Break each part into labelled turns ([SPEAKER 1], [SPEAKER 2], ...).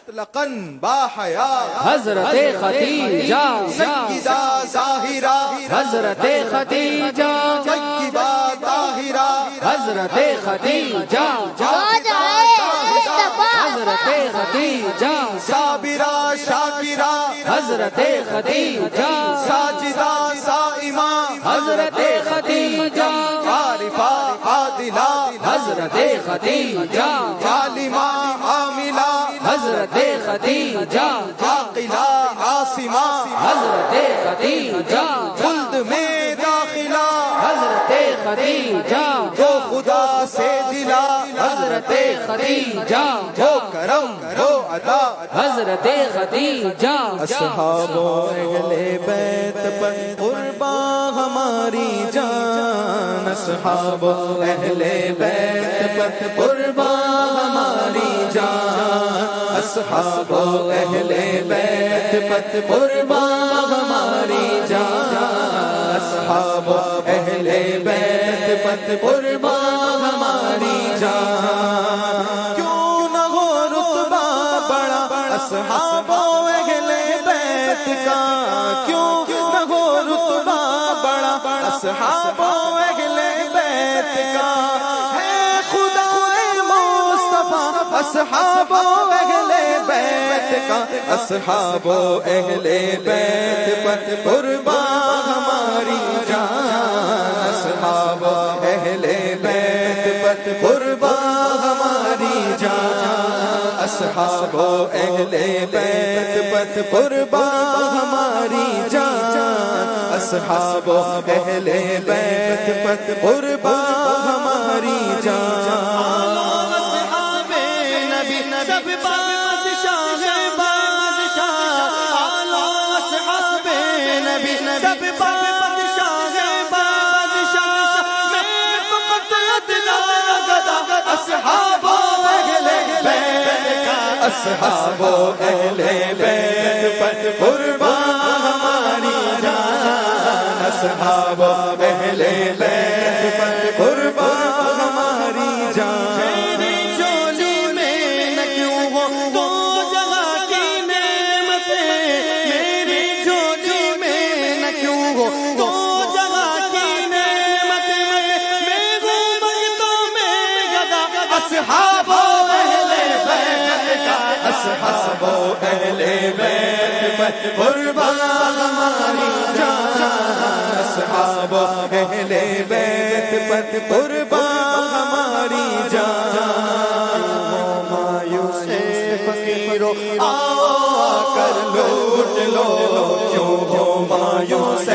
[SPEAKER 1] مطلقاً باحیا
[SPEAKER 2] حضرت خدیجہ
[SPEAKER 1] سیدہ ظاہرہ
[SPEAKER 2] حضرت خدیجہ
[SPEAKER 1] طیبہ طاہرہ
[SPEAKER 2] حضرت خدیجہ حضرت خدیجہ
[SPEAKER 1] صابرہ شاکرہ
[SPEAKER 2] حضرت خدیجہ
[SPEAKER 1] ساجدہ صائمہ
[SPEAKER 2] حضرت خدیجہ
[SPEAKER 1] عارفہ عادلہ
[SPEAKER 2] حضرت خدیجہ
[SPEAKER 1] عالمہ عاملہ
[SPEAKER 2] حضرت خدیجہ
[SPEAKER 1] عاقلہ عاصمہ
[SPEAKER 2] حضرت خدیجہ
[SPEAKER 1] خلد میں داخلہ
[SPEAKER 2] حضرت خدیجہ
[SPEAKER 1] جو خدا سے دلا
[SPEAKER 2] حضرت خدیجہ
[SPEAKER 1] جو کرم جو عطا
[SPEAKER 2] حضرت خدیجہ
[SPEAKER 1] اصحاب و اہل بیت پر قرباں ہماری جان اصحاب و اہل بیت پر قرباں ہماری جان اصحاب و اہل بیت پر قرباں ہماری جان اصحاب و اہل بیت پر قرباں ہماری جان کیوں نہ ہو رتبہ بڑا اصحاب و اہل بیت کا کیوں نہ ہو رتبہ بڑا اصحاب و اہل بیت کا ہے خدا مصطفیٰ اصحاب و اہل بیت کا اصحاب و اہل بیت پر قرباں ہماری جان اصحاب و اہل بیت پر قرباں ہماری جان اصحاب و اہل بیت پر قرباں ہماری جان اصحاب و اہل بیت پر قرباں ہماری جان سب بادشاہ اصحاب نبی سب بادشاہ میں فقط ادنا گدا اصحاب و اہل بیت کا اصحاب و اہل بیت پر قرباں ہماری جان اصحاب و اہل بیت پر قرباں ہماری جان اصحاب و اہل بیت کا اصحاب و اہل بیت پر قرباں ہماری جان اصحاب و اہل بیت پر قرباں ہماری جان مایوس فقیرو آ کر لوٹ لو کیوں ہو مایوس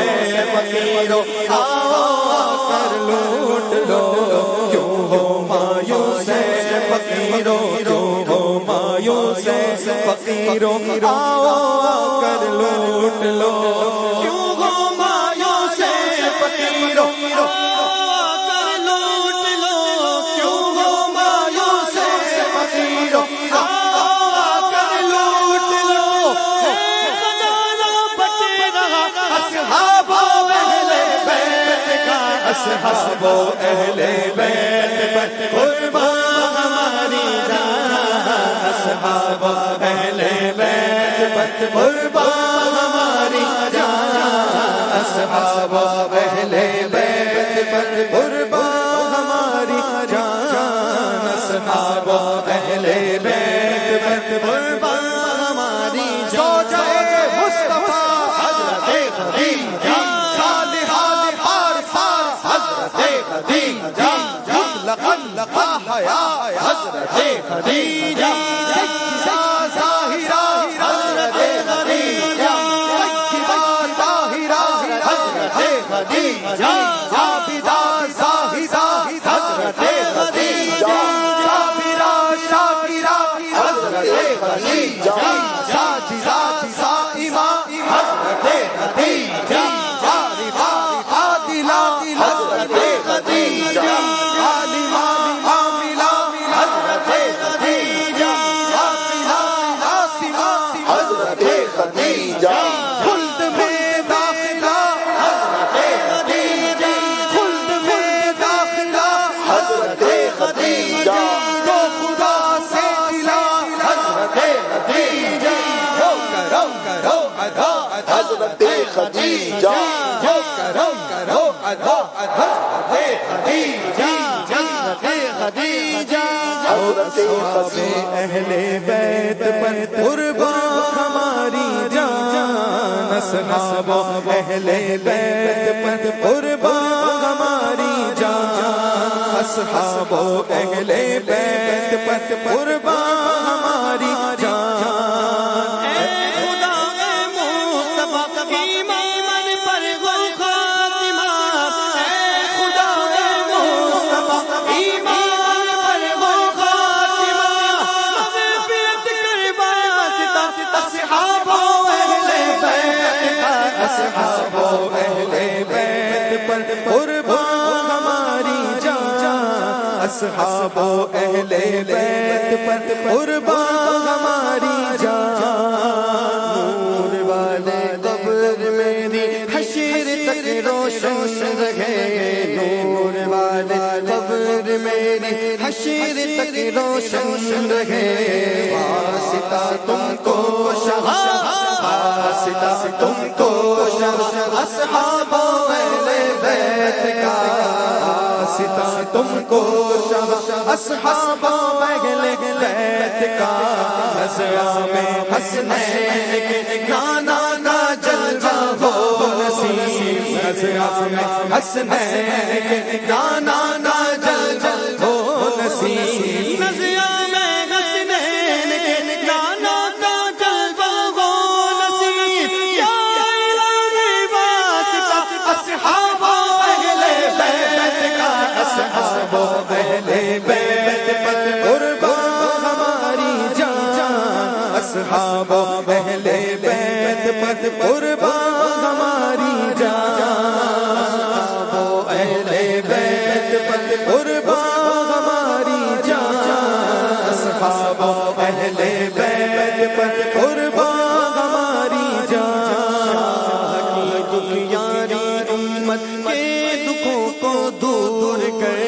[SPEAKER 1] فقیرو آ کر لوٹ لو کیوں ہو مایوس فقیرو کیوں ہو مایوس فقیرو آؤ کر لوٹ لو کیوں ہو مایوس فقیرو آؤ کر لوٹ لو کیوں ہو مایوس فقیرو آؤ کر لوٹ لو خزانہ بٹ رہا اصحاب و اہل بیت کا اصحاب و اہل بیت پر قرباں ہماری جان اصحاب و اہل بیت پر قرباں ہماری جان اصحاب و اہل بیت پر قرباں ہماری جان اصحاب و اہل بیت پر قرباں ہماری جان سو جائے مصطفیٰ حضرت خدیجہ صالحہ عارفہ حضرت خدیجہ مطلقاً باحیا حضرت خدیجہ سیدہ ظاہرہ حضرت خدیجہ طیبہ طاہرہ حضرت خدیجہ عابدہ زاہدہ حضرت خدیجہ صابرہ شاکرہ حضرت خدیجہ ساجدہ صائمہ حضرت خدیجہ عارفہ عادلہ حضرت خدیجہ عالمہ عاملہ حضرت خدیجہ عاقلہ عاصمہ حضرت خدیجہ خلد میں داخلہ حضرت خدیجہ خلد میں داخلہ حضرت خدیجہ جو خدا سے دلا حضرت خدیجہ ادا حضرت خدیجہ جو کرم کرو ادا حضرت خدیجہ حضرت خدیجہ حضرت خدیجہ اہل بیت پر قربان ہماری جان اصحاب اہل بیت پر قربان ہماری جان اصحاب اہل بیت پر قربان ہماری جان قربان ہماری جان اصحاب اہل بیت پر قربان ہماری جان نور والے قبر میری حشر تک روشن رہے نور والے قبر میری حشر تک روشن رہے واسطہ تم کو واسطہ تم کو اصحاب اہل بیت کا واسطہ تم کو اصحاب اہل بیت کا نظر میں حسنین کے نانا نا جلوہ ہو نصیب نظر میں حسنین کے نانا نا جلوہ ہو نصیب اصحاب اہل بیت پر قربان ہماری جان اصحاب اہل بیت پر قربان ہماری جان اصحاب اہل بیت پر قربان ہماری جان اصحاب اہل بیت پر قربان ہماری جان دنیاری امت کے دکھوں کو دور کر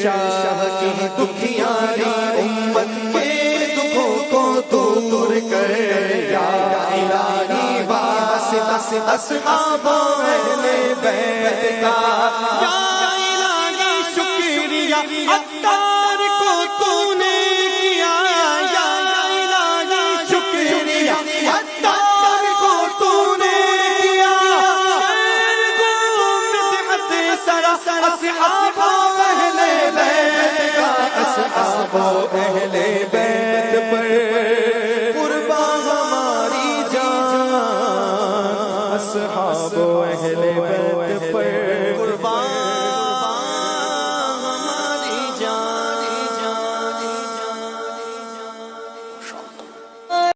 [SPEAKER 1] شاہ کی دکھیاری امت کے دکھوں کو دور کر یا الہی واسطہ اصحاب اہل بیت کا یا الہی شکریہ عطار کو تو نے کیا یا الہی شکریہ عطار کو تو نے کیا اصحاب اہل بیت کا اصحاب اہل بیت پر قربان ہماری جان اصحاب اہل بیت پر